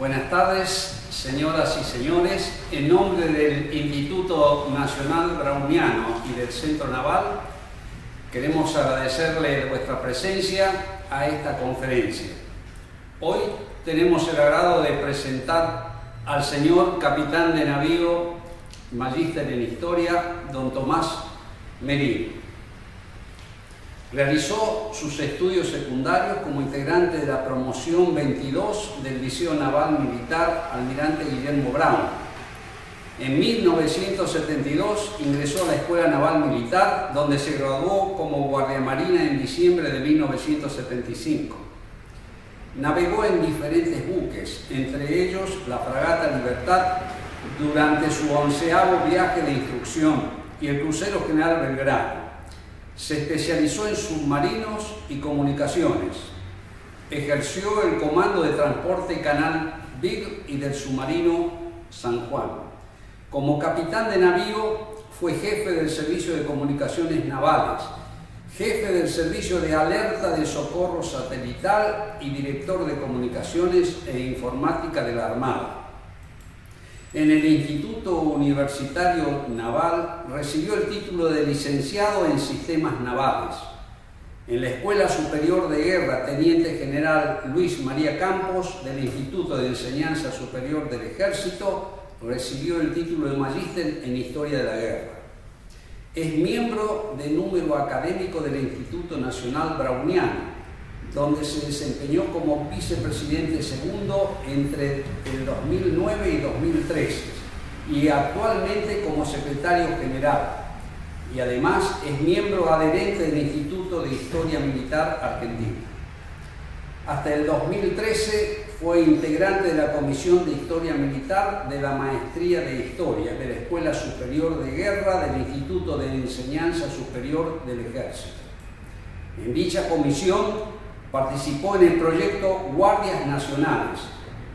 Buenas tardes, señoras y señores. En nombre del Instituto Nacional Browniano y del Centro Naval, queremos agradecerle vuestra presencia a esta conferencia. Hoy tenemos el agrado de presentar al señor capitán de navío, magíster en historia, don Tomás Merino. Realizó sus estudios secundarios como integrante de la promoción 22 del Liceo Naval Militar Almirante Guillermo Brown. En 1972 ingresó a la Escuela Naval Militar, donde se graduó como guardiamarina en diciembre de 1975. Navegó en diferentes buques, entre ellos la fragata Libertad, durante su 11º viaje de instrucción, y el crucero General Belgrano. Se especializó en submarinos y comunicaciones. Ejerció el comando de transporte Canal Big y del submarino San Juan. Como capitán de navío fue jefe del Servicio de Comunicaciones Navales, jefe del Servicio de Alerta de Socorro Satelital y director de Comunicaciones e Informática de la Armada. En el Instituto Universitario Naval recibió el título de licenciado en Sistemas Navales. En la Escuela Superior de Guerra Teniente General Luis María Campos del Instituto de Enseñanza Superior del Ejército recibió el título de magíster en Historia de la Guerra. Es miembro del número académico del Instituto Nacional Browniano, donde se desempeñó como vicepresidente segundo entre el 2009 y 2013 y actualmente como secretario general. Y además es miembro adherente del Instituto de Historia Militar Argentina. Hasta el 2013 fue integrante de la Comisión de Historia Militar de la Maestría de Historia de la Escuela Superior de Guerra del Instituto de Enseñanza Superior del Ejército. En dicha comisión participó en el proyecto Guardias Nacionales,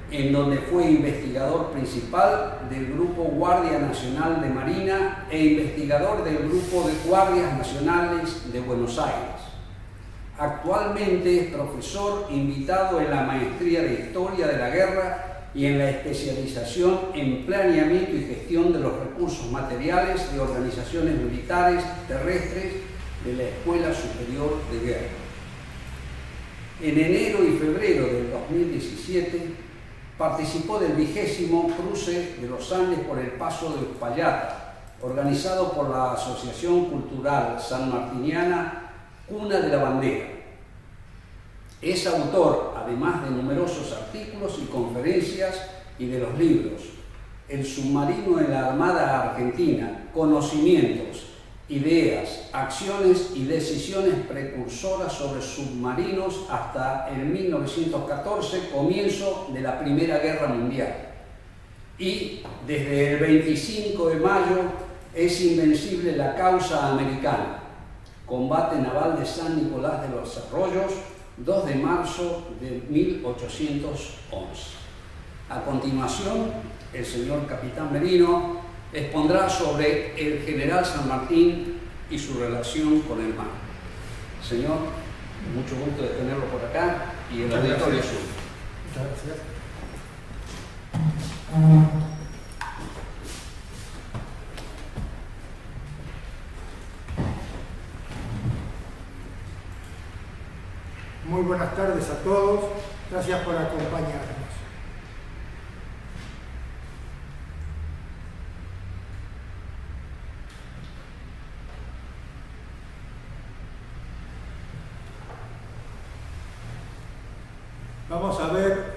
en donde fue investigador principal del Grupo Guardia Nacional de Marina e investigador del Grupo de Guardias Nacionales de Buenos Aires. Actualmente es profesor invitado en la Maestría de Historia de la Guerra y en la especialización en Planeamiento y Gestión de los Recursos Materiales de Organizaciones Militares Terrestres de la Escuela Superior de Guerra. En enero y febrero del 2017 participó del 20º cruce de los Andes por el Paso de Uspallata, organizado por la Asociación Cultural Sanmartiniana Cuna de la Bandera. Es autor, además de numerosos artículos y conferencias, y de los libros El submarino en la Armada Argentina, Conocimientos, Ideas, Acciones y Decisiones Precursoras sobre Submarinos hasta el 1914, comienzo de la Primera Guerra Mundial. Y desde el 25 de mayo es invencible la causa americana. Combate naval de San Nicolás de los Arroyos, 2 de marzo de 1811. A continuación, el señor capitán Merino expondrá sobre el general San Martín y su relación con el mar. Señor, mucho gusto de tenerlo por acá y el auditorio suyo. Muchas gracias. Muy buenas tardes a todos. Gracias por acompañarnos. Vamos a ver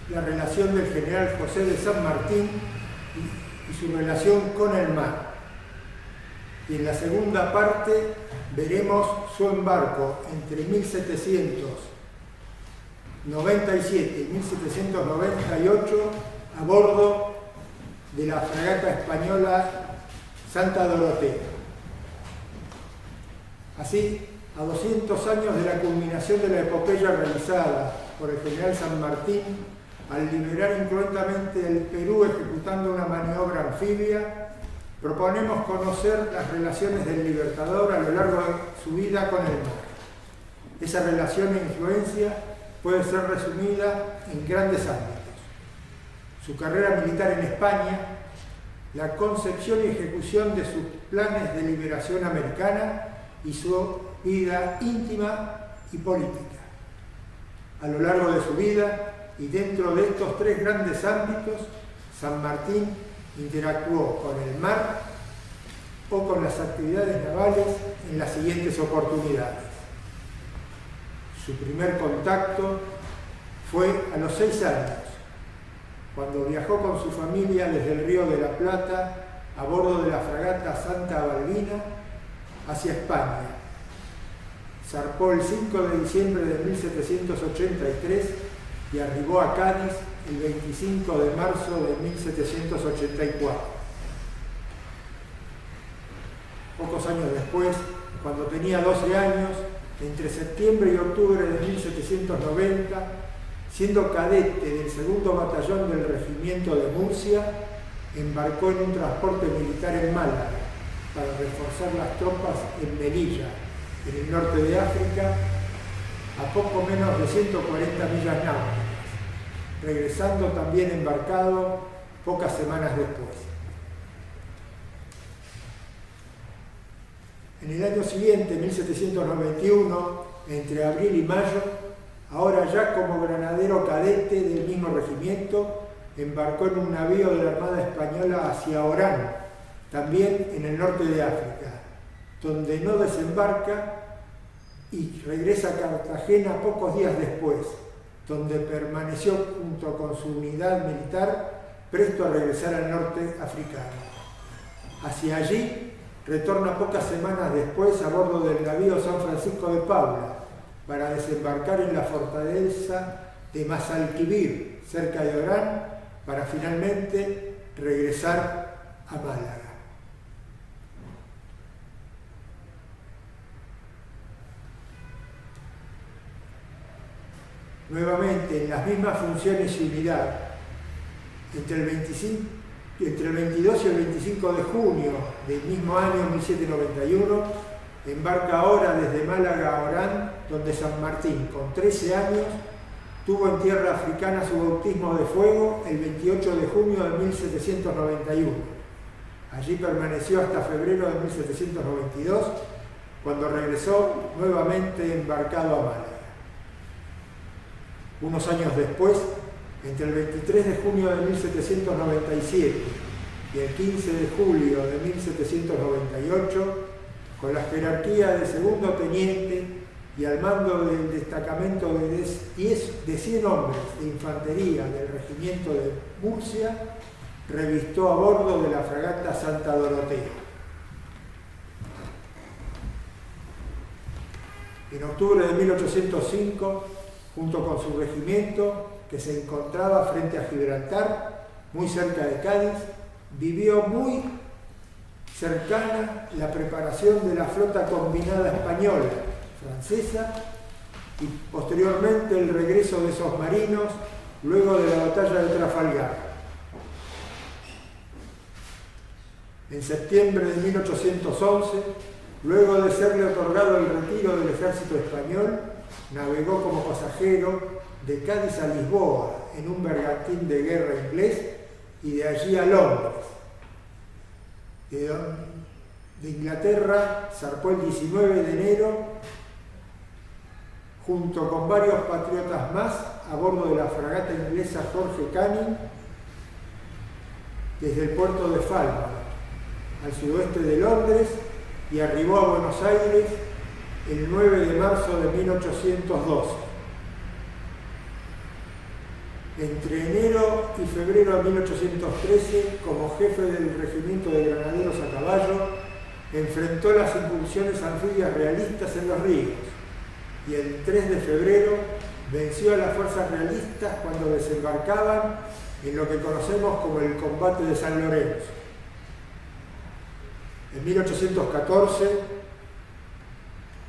la relación del general José de San Martín y su relación con el mar. Y en la segunda parte veremos su embarco entre 1797 y 1798 a bordo de la fragata española Santa Dorotea. Así, a 200 años de la culminación de la epopeya realizada por el general San Martín, al liberar incruentamente el Perú ejecutando una maniobra anfibia, proponemos conocer las relaciones del Libertador a lo largo de su vida con el mar. Esa relación e influencia puede ser resumida en grandes ámbitos: su carrera militar en España, la concepción y ejecución de sus planes de liberación americana y su vida íntima y política. A lo largo de su vida y dentro de estos tres grandes ámbitos, San Martín interactuó con el mar o con las actividades navales en las siguientes oportunidades. Su primer contacto fue a los 6 años, cuando viajó con su familia desde el Río de la Plata a bordo de la fragata Santa Balbina hacia España. Zarpó el 5 de diciembre de 1783 y arribó a Cádiz el 25 de marzo de 1784. Pocos años después, cuando tenía 12 años, entre septiembre y octubre de 1790, siendo cadete del 2º Batallón del Regimiento de Murcia, embarcó en un transporte militar en Málaga para reforzar las tropas en Melilla, en el norte de África, a poco menos de 140 millas náuticas, regresando también embarcado pocas semanas después. En el año siguiente, 1791, entre abril y mayo, ahora ya como granadero cadete del mismo regimiento, embarcó en un navío de la Armada Española hacia Orán, también en el norte de África, donde no desembarca y regresa a Cartagena pocos días después, donde permaneció junto con su unidad militar, presto a regresar al norte africano. Hacia allí retorna pocas semanas después a bordo del navío San Francisco de Paula, para desembarcar en la fortaleza de Mazalquivir, cerca de Orán, para finalmente regresar a Málaga. Nuevamente, en las mismas funciones y unidad, entre el 22 y el 25 de junio del mismo año 1791, embarca ahora desde Málaga a Orán, donde San Martín, con 13 años, tuvo en tierra africana su bautismo de fuego el 28 de junio de 1791. Allí permaneció hasta febrero de 1792, cuando regresó nuevamente embarcado a Málaga. Unos años después, entre el 23 de junio de 1797 y el 15 de julio de 1798, con la jerarquía de segundo teniente y al mando del destacamento de 100 hombres de infantería del regimiento de Murcia, revistó a bordo de la fragata Santa Dorotea. En octubre de 1805, junto con su regimiento, que se encontraba frente a Gibraltar, muy cerca de Cádiz, vivió muy cercana la preparación de la flota combinada española, francesa, y posteriormente el regreso de esos marinos luego de la batalla de Trafalgar. En septiembre de 1811, luego de serle otorgado el retiro del ejército español, navegó como pasajero de Cádiz a Lisboa en un bergantín de guerra inglés y de allí a Londres. De Inglaterra zarpó el 19 de enero junto con varios patriotas más a bordo de la fragata inglesa Jorge Canning desde el puerto de Falmouth, al sudoeste de Londres, y arribó a Buenos Aires el 9 de marzo de 1812. Entre enero y febrero de 1813, como jefe del regimiento de granaderos a caballo, enfrentó las incursiones anfibias realistas en los ríos y el 3 de febrero venció a las fuerzas realistas cuando desembarcaban en lo que conocemos como el combate de San Lorenzo. En 1814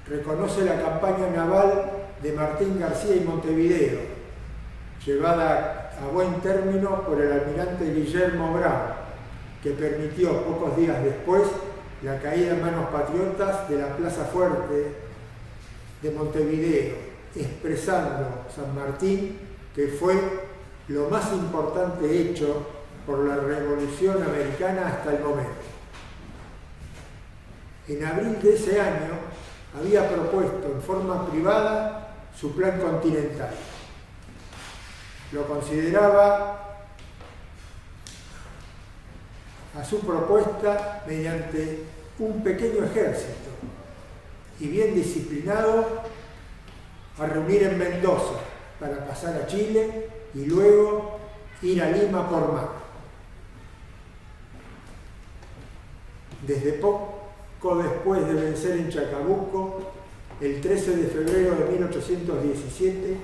reconoce la campaña naval de Martín García y Montevideo, llevada a buen término por el almirante Guillermo Brown, que permitió pocos días después la caída en manos patriotas de la Plaza Fuerte de Montevideo expresando San Martín que fue lo más importante hecho por la Revolución Americana hasta el momento. En abril de ese año había propuesto en forma privada su plan continental. Lo consideraba a su propuesta mediante un pequeño ejército y bien disciplinado a reunir en Mendoza para pasar a Chile y luego ir a Lima por mar. Desde poco después de vencer en Chacabuco, el 13 de febrero de 1817,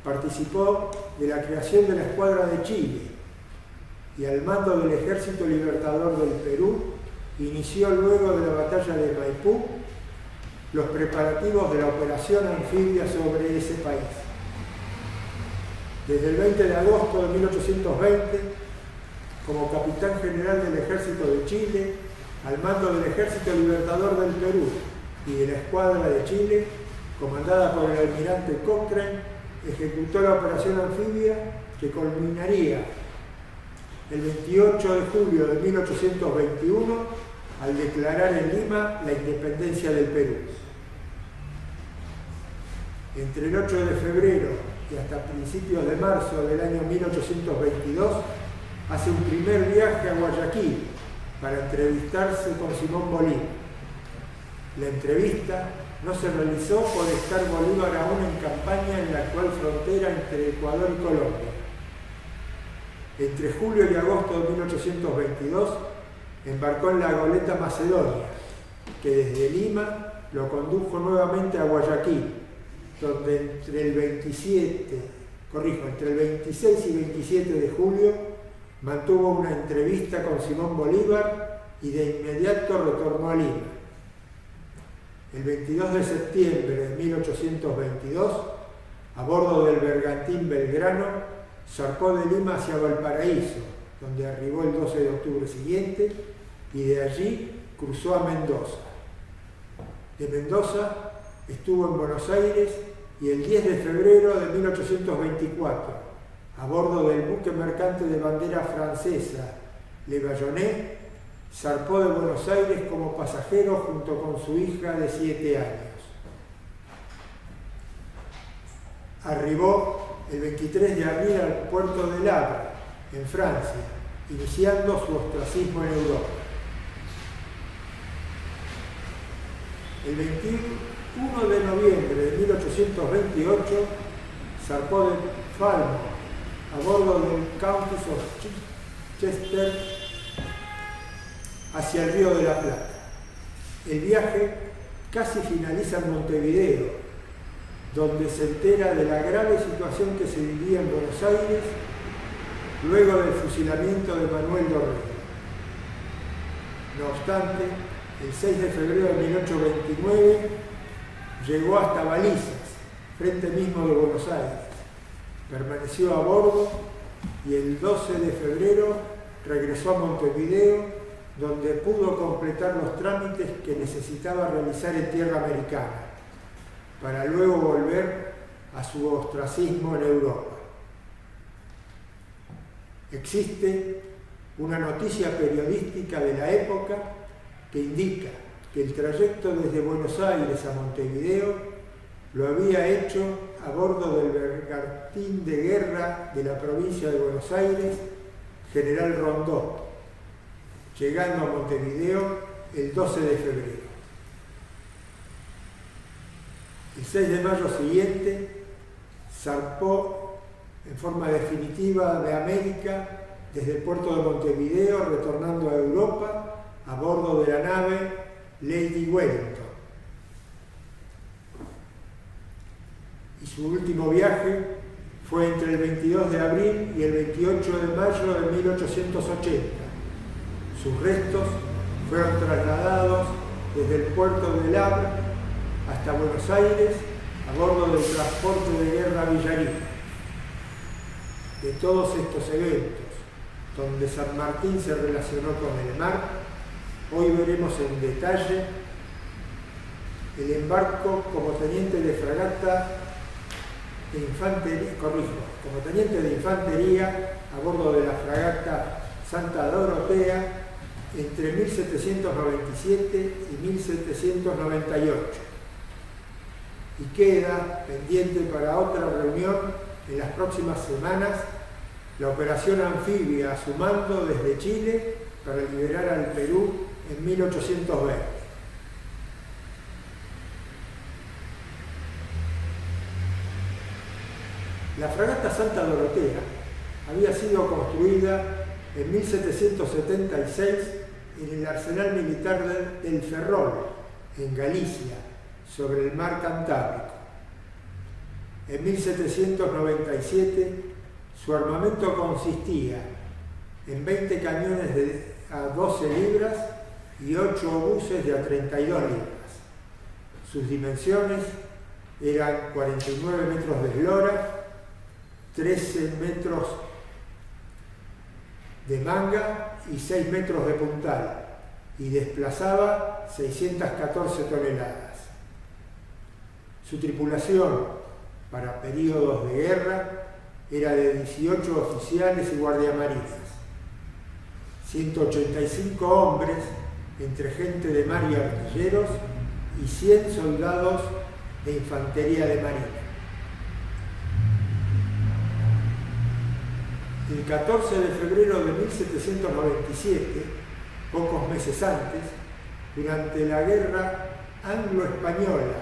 participó de la creación de la Escuadra de Chile y al mando del Ejército Libertador del Perú inició luego de la batalla de Maipú los preparativos de la operación anfibia sobre ese país. Desde el 20 de agosto de 1820, como capitán general del Ejército de Chile, al mando del Ejército Libertador del Perú y de la Escuadra de Chile, comandada por el almirante Cochrane, ejecutó la operación anfibia que culminaría el 28 de julio de 1821 al declarar en Lima la independencia del Perú. Entre el 8 de febrero y hasta principios de marzo del año 1822 hace un primer viaje a Guayaquil para entrevistarse con Simón Bolívar. La entrevista no se realizó por estar Bolívar aún en campaña en la actual frontera entre Ecuador y Colombia. Entre julio y agosto de 1822 embarcó en la goleta Macedonia, que desde Lima lo condujo nuevamente a Guayaquil, donde entre el 26 y 27 de julio mantuvo una entrevista con Simón Bolívar y de inmediato retornó a Lima. El 22 de septiembre de 1822, a bordo del bergantín Belgrano, zarpó de Lima hacia Valparaíso, donde arribó el 12 de octubre siguiente, y de allí cruzó a Mendoza. De Mendoza estuvo en Buenos Aires y el 10 de febrero de 1824, a bordo del buque mercante de bandera francesa Le Bayonnet, zarpó de Buenos Aires como pasajero junto con su hija de 7 años. Arribó el 23 de abril al puerto de Le Havre, en Francia, iniciando su ostracismo en Europa. El 21 de noviembre de 1828 zarpó de Falmouth a bordo del Countess of Chester hacia el Río de la Plata. El viaje casi finaliza en Montevideo, donde se entera de la grave situación que se vivía en Buenos Aires luego del fusilamiento de Manuel Dorrego. No obstante, el 6 de febrero de 1829 llegó hasta Balizas, frente mismo de Buenos Aires. Permaneció a bordo y el 12 de febrero regresó a Montevideo, donde pudo completar los trámites que necesitaba realizar en tierra americana, para luego volver a su ostracismo en Europa. Existe una noticia periodística de la época que indica que el trayecto desde Buenos Aires a Montevideo lo había hecho a bordo del bergantín de guerra de la provincia de Buenos Aires, General Rondó, llegando a Montevideo el 12 de febrero. El 6 de mayo siguiente zarpó en forma definitiva de América desde el puerto de Montevideo, retornando a Europa a bordo de la nave Lady Wellington. Y su último viaje fue entre el 22 de abril y el 28 de mayo de 1880. Sus restos fueron trasladados desde el puerto de Le Havre hasta Buenos Aires a bordo del transporte de guerra Villarín. De todos estos eventos, donde San Martín se relacionó con el mar, hoy veremos en detalle el embarco como teniente de fragata de infantería, como teniente de infantería a bordo de la fragata Santa Dorotea entre 1797 y 1798. Y queda pendiente para otra reunión en las próximas semanas la operación anfibia a su mando desde Chile para liberar al Perú en 1820. La fragata Santa Dorotea había sido construida en 1776 en el arsenal militar del Ferrol, en Galicia, sobre el mar Cantábrico. En 1797 su armamento consistía en 20 cañones a 12 libras y 8 obuses de a 32 libras. Sus dimensiones eran 49 metros de eslora, 13 metros de manga y 6 metros de puntal, y desplazaba 614 toneladas. Su tripulación, para periodos de guerra, era de 18 oficiales y guardiamarinas, 185 hombres, entre gente de mar y artilleros, y 100 soldados de infantería de marina. El 14 de febrero de 1797, pocos meses antes, durante la guerra anglo-española,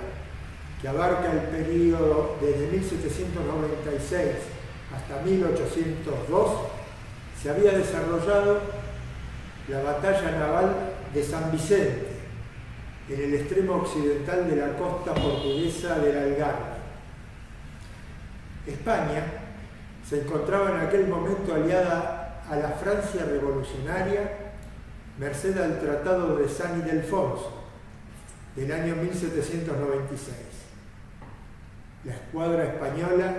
que abarca el período desde 1796 hasta 1802, se había desarrollado la batalla naval de San Vicente, en el extremo occidental de la costa portuguesa del Algarve. España se encontraba en aquel momento aliada a la Francia revolucionaria, merced al Tratado de San Ildefonso del año 1796. La escuadra española,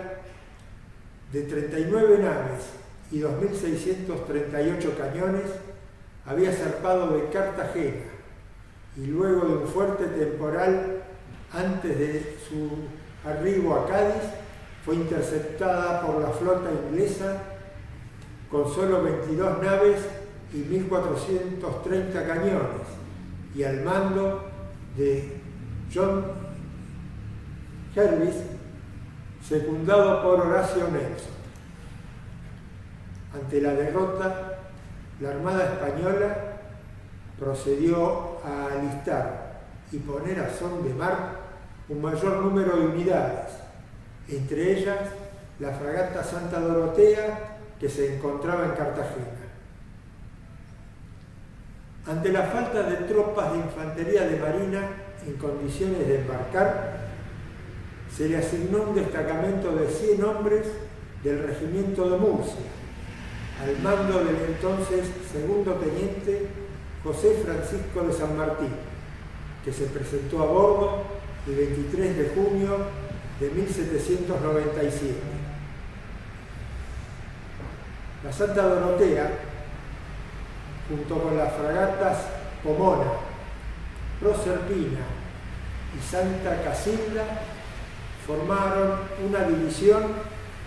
de 39 naves y 2.638 cañones, había zarpado de Cartagena y luego de un fuerte temporal antes de su arribo a Cádiz, fue interceptada por la flota inglesa con solo 22 naves y 1.430 cañones y al mando de John Jervis, secundado por Horacio Nelson. Ante la derrota, la Armada Española procedió a alistar y poner a son de mar un mayor número de unidades, entre ellas la fragata Santa Dorotea, que se encontraba en Cartagena. Ante la falta de tropas de infantería de marina en condiciones de embarcar, se le asignó un destacamento de 100 hombres del regimiento de Murcia, al mando del entonces segundo teniente José Francisco de San Martín, que se presentó a bordo el 23 de junio de 1797. La Santa Dorotea, junto con las fragatas Pomona, Proserpina y Santa Casilda, formaron una división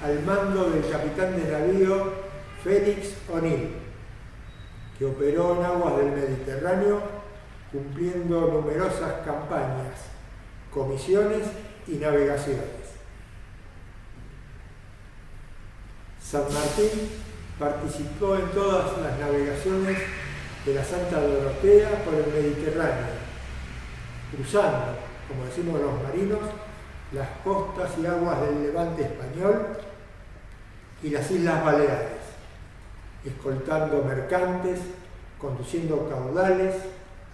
al mando del capitán de navío Félix O'Neill, que operó en aguas del Mediterráneo cumpliendo numerosas campañas, comisiones y navegaciones. San Martín participó en todas las navegaciones de la Santa Dorotea por el Mediterráneo, cruzando, como decimos los marinos, las costas y aguas del Levante español y las Islas Baleares, escoltando mercantes, conduciendo caudales,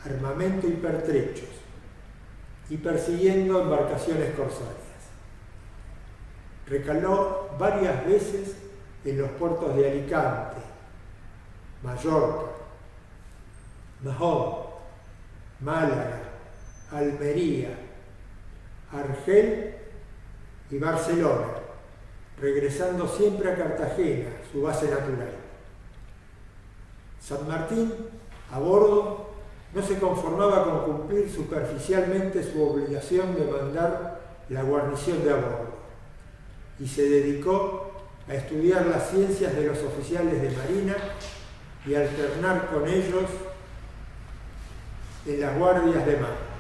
armamento y pertrechos, y persiguiendo embarcaciones corsarias. Recaló varias veces en los puertos de Alicante, Mallorca, Mahón, Málaga, Almería, Argel y Barcelona, regresando siempre a Cartagena, su base natural. San Martín, a bordo, no se conformaba con cumplir superficialmente su obligación de mandar la guarnición de a bordo, y se dedicó a estudiar las ciencias de los oficiales de marina y alternar con ellos en las guardias de mar.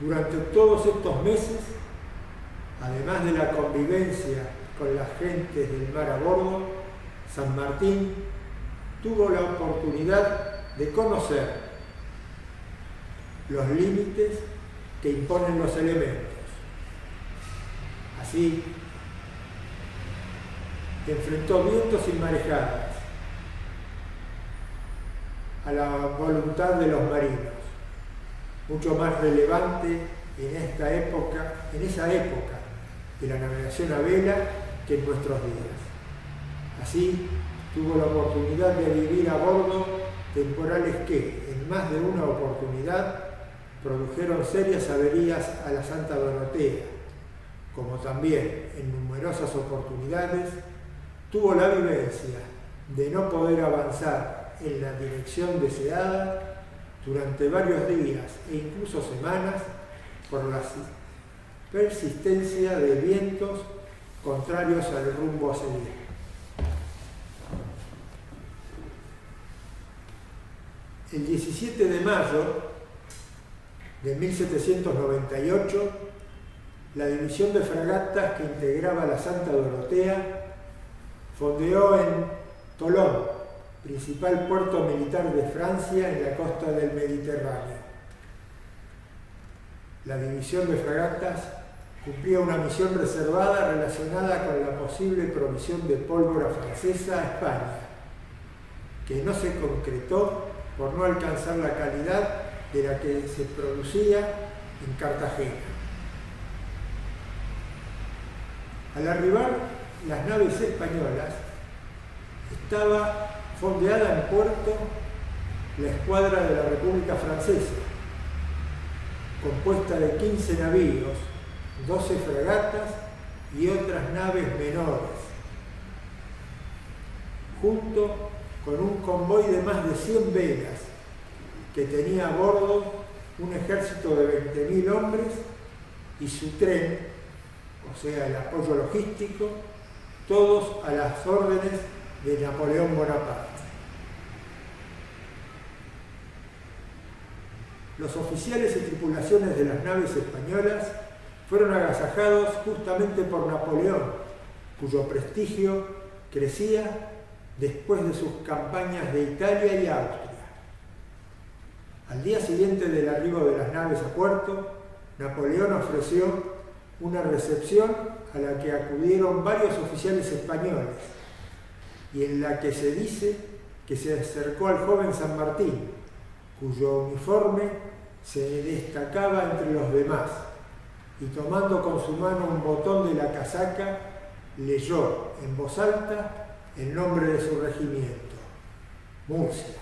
Durante todos estos meses, además de la convivencia con las gentes del mar a bordo, San Martín tuvo la oportunidad de conocer los límites que imponen los elementos. Así, enfrentó vientos y marejadas a la voluntad de los marinos, mucho más relevante en esa época de la navegación a vela que en nuestros días. Así, tuvo la oportunidad de vivir a bordo temporales que, en más de una oportunidad, produjeron serias averías a la Santa Dorotea, como también en numerosas oportunidades tuvo la vivencia de no poder avanzar en la dirección deseada durante varios días e incluso semanas por la persistencia de vientos contrarios al rumbo a seguir. El 17 de mayo de 1798, la división de fragatas que integraba la Santa Dorotea fondeó en Tolón, principal puerto militar de Francia en la costa del Mediterráneo. La división de fragatas cumplía una misión reservada relacionada con la posible provisión de pólvora francesa a España, que no se concretó por no alcanzar la calidad de la que se producía en Cartagena. Al arribar las naves españolas, estaba fondeada en puerto la escuadra de la República Francesa, compuesta de 15 navíos, 12 fragatas y otras naves menores, junto con un convoy de más de 100 velas que tenía a bordo un ejército de 20.000 hombres y su tren, o sea, el apoyo logístico, todos a las órdenes de Napoleón Bonaparte. Los oficiales y tripulaciones de las naves españolas fueron agasajados justamente por Napoleón, cuyo prestigio crecía después de sus campañas de Italia y Austria. Al día siguiente del arribo de las naves a puerto, Napoleón ofreció una recepción a la que acudieron varios oficiales españoles y en la que se dice que se acercó al joven San Martín, cuyo uniforme se destacaba entre los demás, y tomando con su mano un botón de la casaca, leyó en voz alta el nombre de su regimiento, Murcia.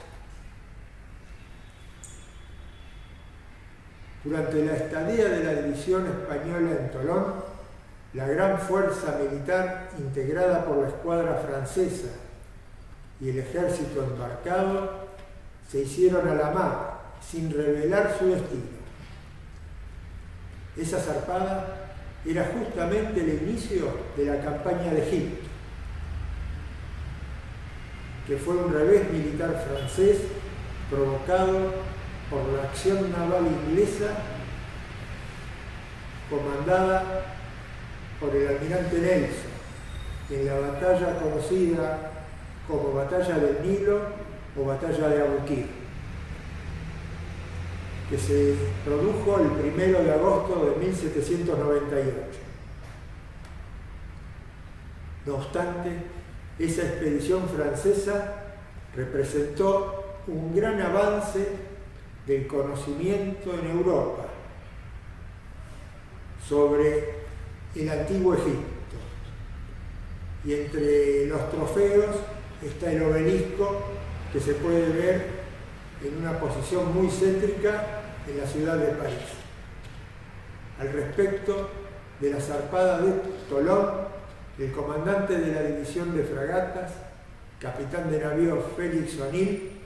Durante la estadía de la división española en Tolón, la gran fuerza militar integrada por la escuadra francesa y el ejército embarcado se hicieron a la mar sin revelar su destino. Esa zarpada era justamente el inicio de la campaña de Egipto, que fue un revés militar francés provocado por la acción naval inglesa comandada por el almirante Nelson en la batalla conocida como Batalla del Nilo o Batalla de Abukir, que se produjo el 1 de agosto de 1798. No obstante, esa expedición francesa representó un gran avance del conocimiento en Europa sobre el antiguo Egipto. Y entre los trofeos está el obelisco que se puede ver en una posición muy céntrica en la ciudad de París. Al respecto de la zarpada de Tolón, el comandante de la división de fragatas, capitán de navío Félix O'Neill,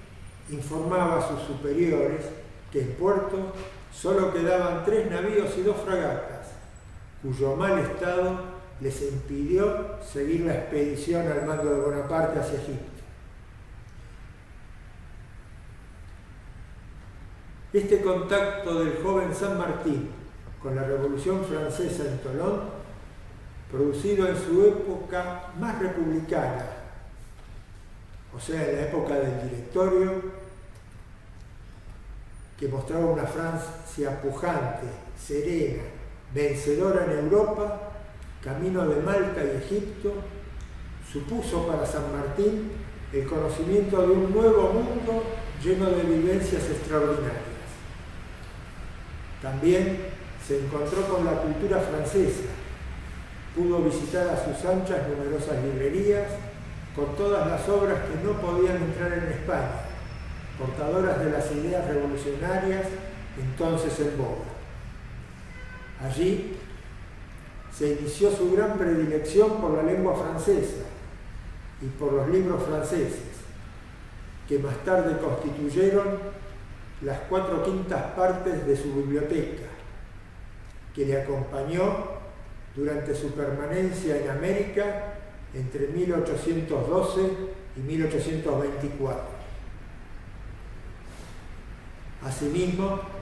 informaba a sus superiores que en puerto solo quedaban 3 navíos y 2 fragatas, cuyo mal estado les impidió seguir la expedición al mando de Bonaparte hacia Egipto. Este contacto del joven San Martín con la Revolución Francesa en Tolón, producido en su época más republicana, o sea, en la época del Directorio, que mostraba una Francia pujante, serena, vencedora en Europa, camino de Malta y Egipto, supuso para San Martín el conocimiento de un nuevo mundo lleno de vivencias extraordinarias. También se encontró con la cultura francesa, pudo visitar a sus anchas numerosas librerías con todas las obras que no podían entrar en España, portadoras de las ideas revolucionarias entonces en boga. Allí se inició su gran predilección por la lengua francesa y por los libros franceses, que más tarde constituyeron las 4/5 partes de su biblioteca, que le acompañó durante su permanencia en América entre 1812 y 1824. Asimismo,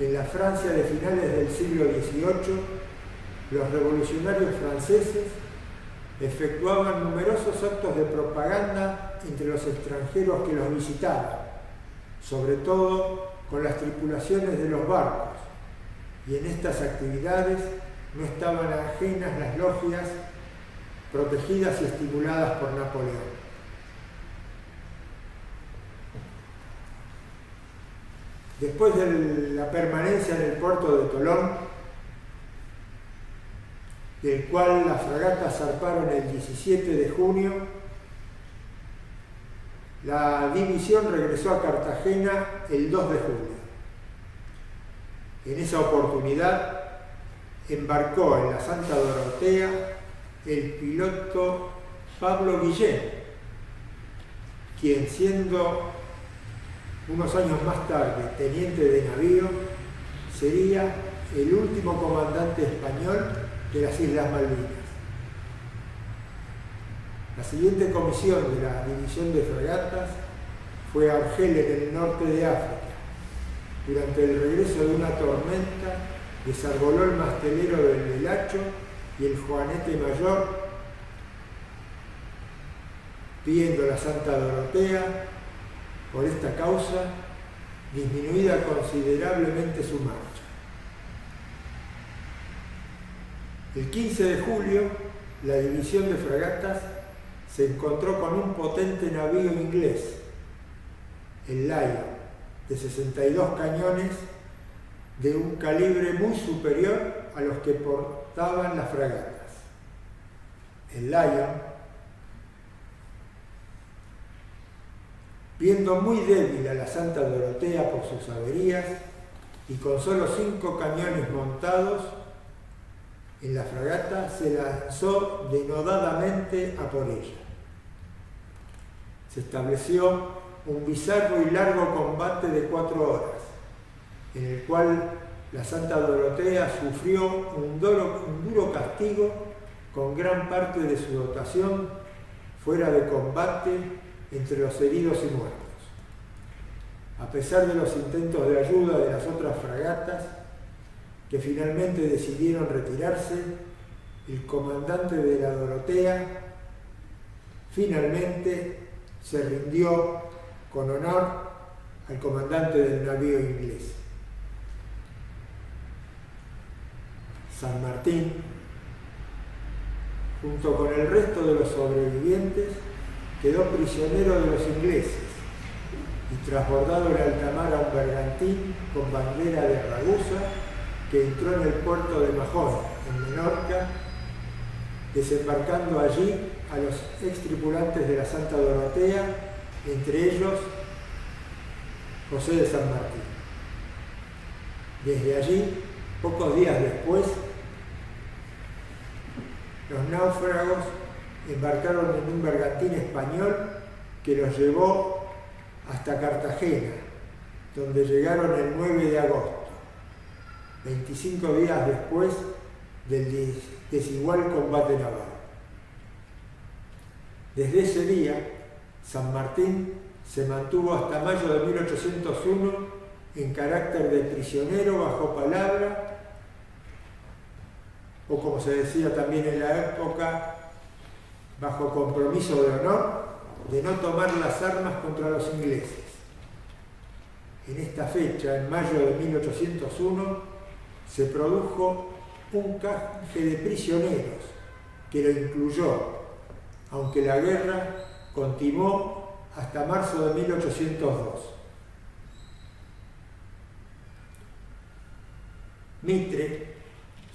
en la Francia de finales del siglo XVIII, los revolucionarios franceses efectuaban numerosos actos de propaganda entre los extranjeros que los visitaban, sobre todo con las tripulaciones de los barcos, y en estas actividades no estaban ajenas las logias protegidas y estimuladas por Napoleón. Después de la permanencia en el puerto de Tolón, del cual las fragatas zarparon el 17 de junio, la división regresó a Cartagena el 2 de julio. En esa oportunidad embarcó en la Santa Dorotea el piloto Pablo Guillén, quien, siendo unos años más tarde teniente de navío, sería el último comandante español de las Islas Malvinas. La siguiente comisión de la división de fragatas fue a Argelia, en el norte de África. Durante el regreso de una tormenta, desarboló el mastelero del Velacho y el Juanete Mayor, viendo la Santa Dorotea, por esta causa, disminuida considerablemente su marcha. El 15 de julio, la división de fragatas se encontró con un potente navío inglés, el Lion, de 62 cañones de un calibre muy superior a los que portaban las fragatas. El Lion, viendo muy débil a la Santa Dorotea por sus averías y con solo 5 cañones montados en la fragata, se lanzó denodadamente a por ella. Se estableció un bizarro y largo combate de 4 horas, en el cual la Santa Dorotea sufrió un duro castigo, con gran parte de su dotación fuera de combate entre los heridos y muertos. A pesar de los intentos de ayuda de las otras fragatas, que finalmente decidieron retirarse, el comandante de la Dorotea finalmente se rindió con honor al comandante del navío inglés. San Martín, junto con el resto de los sobrevivientes, quedó prisionero de los ingleses y transbordado en alta mar a un bergantín con bandera de Ragusa, que entró en el puerto de Mahón, en Menorca, desembarcando allí a los extripulantes de la Santa Dorotea, entre ellos José de San Martín. Desde allí, pocos días después, los náufragos embarcaron en un bergantín español que los llevó hasta Cartagena, donde llegaron el 9 de agosto. 25 días después del desigual combate naval. Desde ese día, San Martín se mantuvo hasta mayo de 1801 en carácter de prisionero bajo palabra, o como se decía también en la época, bajo compromiso de honor de no tomar las armas contra los ingleses. En esta fecha, en mayo de 1801, se produjo un canje de prisioneros que lo incluyó, aunque la guerra continuó hasta marzo de 1802. Mitre,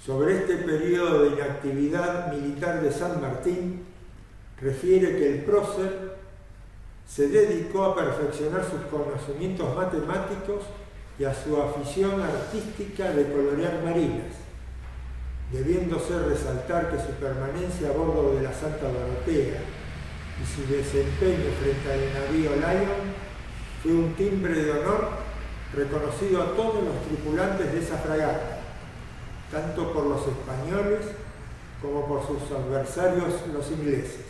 sobre este periodo de inactividad militar de San Martín, refiere que el prócer se dedicó a perfeccionar sus conocimientos matemáticos y a su afición artística de colorear marinas, debiéndose resaltar que su permanencia a bordo de la Santa Dorotea y su desempeño frente al navío Lion fue un timbre de honor reconocido a todos los tripulantes de esa fragata, tanto por los españoles como por sus adversarios los ingleses.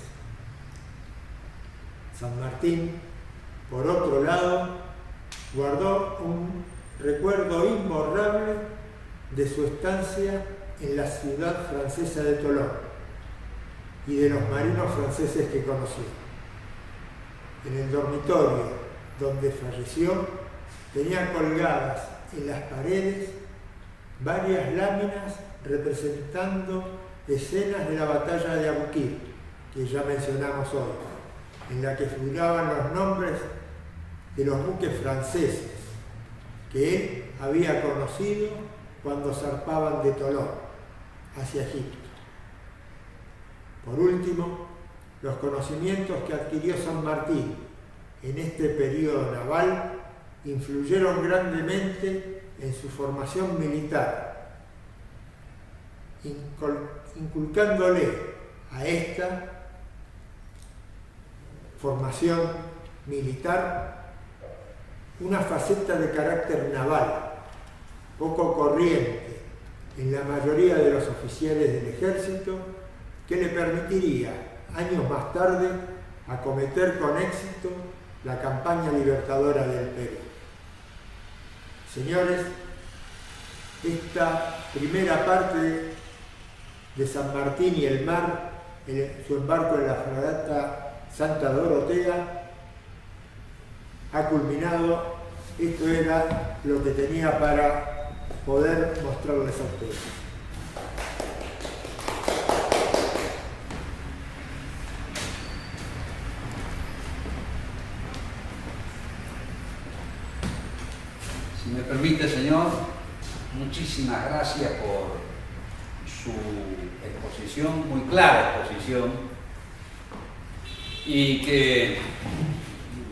San Martín, por otro lado, guardó un recuerdo imborrable de su estancia en la ciudad francesa de Tolón y de los marinos franceses que conoció. En el dormitorio donde falleció, tenía colgadas en las paredes varias láminas representando escenas de la batalla de Abukir, que ya mencionamos hoy, en la que figuraban los nombres de los buques franceses que él había conocido cuando zarpaban de Tolón hacia Egipto. Por último, los conocimientos que adquirió San Martín en este periodo naval influyeron grandemente en su formación militar, inculcándole a esta formación militar una faceta de carácter naval, poco corriente en la mayoría de los oficiales del ejército, que le permitiría, años más tarde, acometer con éxito la campaña libertadora del Perú. Señores, esta primera parte de San Martín y el mar, su embarco en la fragata Santa Dorotea, ha culminado. Esto era lo que tenía para poder mostrarles a ustedes. Si me permite, señor, muchísimas gracias por su exposición, muy clara exposición, y que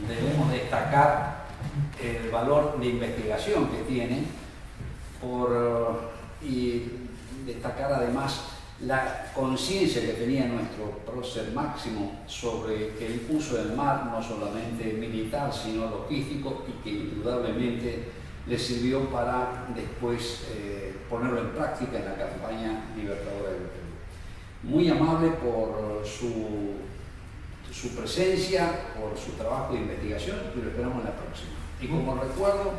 debemos destacar el valor de investigación que tiene y destacar además la conciencia que tenía nuestro prócer Máximo sobre el uso del mar, no solamente militar sino logístico, y que indudablemente le sirvió para después ponerlo en práctica en la campaña libertadora del Perú. Muy amable por su presencia, por su trabajo de investigación, y lo esperamos en la próxima. Y como recuerdo,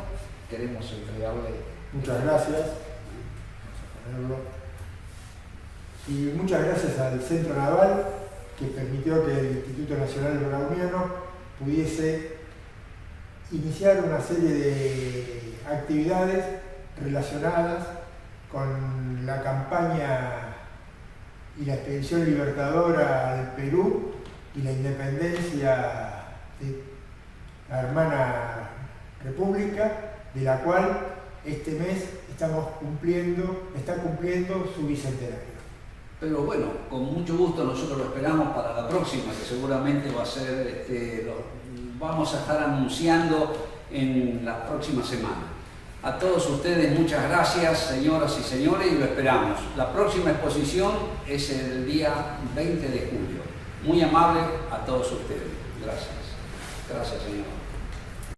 queremos entregarle... Muchas gracias. Vamos a ponerlo. Y muchas gracias al Centro Naval, que permitió que el Instituto Nacional Browniano pudiese iniciar una serie de actividades relacionadas con la campaña y la expedición libertadora al Perú y la independencia de la hermana república, de la cual este mes está cumpliendo su bicentenario. Pero bueno, con mucho gusto nosotros lo esperamos para la próxima, que seguramente va a ser, vamos a estar anunciando en la próxima semana. A todos ustedes muchas gracias, señoras y señores, y lo esperamos. La próxima exposición es el día 20 de julio. Muy amable a todos ustedes. Gracias. Gracias, señor.